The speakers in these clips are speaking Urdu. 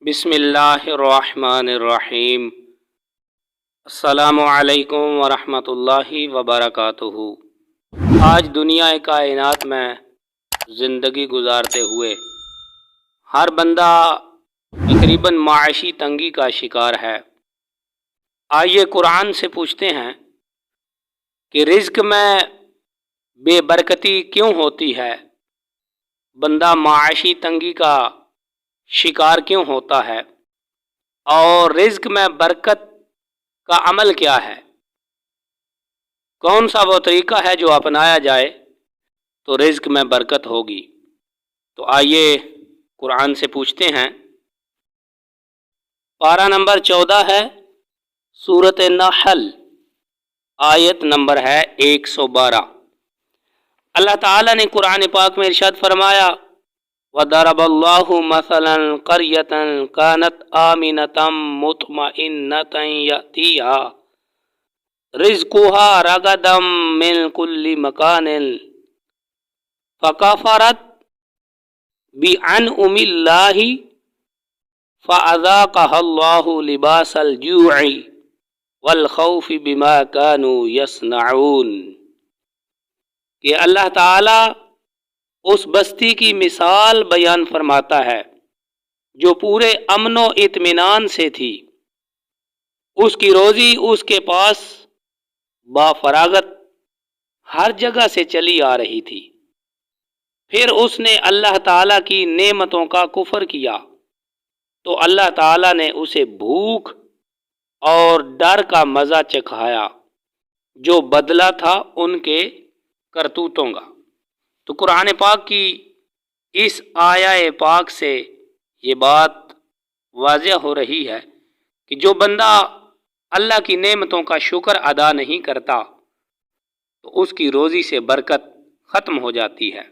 بسم اللہ الرحمن الرحیم۔ السلام علیکم ورحمۃ اللہ وبرکاتہ۔ آج دنیا کائنات میں زندگی گزارتے ہوئے ہر بندہ تقریباً معاشی تنگی کا شکار ہے۔ آئیے قرآن سے پوچھتے ہیں کہ رزق میں بے برکتی کیوں ہوتی ہے؟ بندہ معاشی تنگی کا شکار کیوں ہوتا ہے؟ اور رزق میں برکت کا عمل کیا ہے؟ کون سا وہ طریقہ ہے جو اپنایا جائے تو رزق میں برکت ہوگی؟ تو آئیے قرآن سے پوچھتے ہیں۔ پارہ نمبر 14 ہے، سورۃ النحل، آیت نمبر ہے 112۔ اللہ تعالیٰ نے قرآن پاک میں ارشاد فرمایا، وَضَرَبَ اللَّهُ مَثَلًا قَرْيَةً كَانَتْ آمِنَةً مُطْمَئِنَّةً يَأْتِيهَا رِزْقُهَا رَغَدًا مِّن كُلِّ مَكَانٍ فَكَفَرَتْ بِأَنْعُمِ اللَّهِ فَأَذَاقَهَا اللَّهُ لِبَاسَ الْجُوعِ وَالْخَوْفِ بِمَا كَانُوا يَصْنَعُونَ۔ کہ اللہ تعالیٰ اس بستی کی مثال بیان فرماتا ہے جو پورے امن و اطمینان سے تھی، اس کی روزی اس کے پاس بافراغت ہر جگہ سے چلی آ رہی تھی، پھر اس نے اللہ تعالیٰ کی نعمتوں کا کفر کیا تو اللہ تعالیٰ نے اسے بھوک اور ڈر کا مزہ چکھایا جو بدلہ تھا ان کے کرتوتوں کا۔ تو قرآن پاک کی اس آیہ پاک سے یہ بات واضح ہو رہی ہے کہ جو بندہ اللہ کی نعمتوں کا شکر ادا نہیں کرتا تو اس کی روزی سے برکت ختم ہو جاتی ہے۔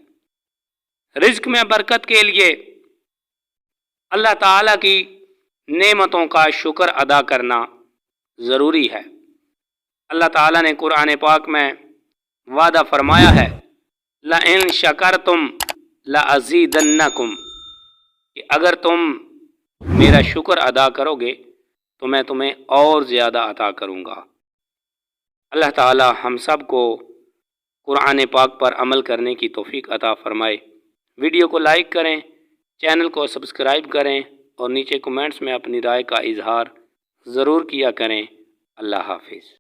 رزق میں برکت کے لیے اللہ تعالیٰ کی نعمتوں کا شکر ادا کرنا ضروری ہے۔ اللہ تعالیٰ نے قرآن پاک میں وعدہ فرمایا ہے، لَإِن شَكَرْتُمْ لَأَزِيدَنَّكُمْ، کہ اگر تم میرا شکر ادا کرو گے تو میں تمہیں اور زیادہ عطا کروں گا۔ اللہ تعالی ہم سب کو قرآن پاک پر عمل کرنے کی توفیق عطا فرمائے۔ ویڈیو کو لائک کریں، چینل کو سبسکرائب کریں اور نیچے کمنٹس میں اپنی رائے کا اظہار ضرور کیا کریں۔ اللہ حافظ۔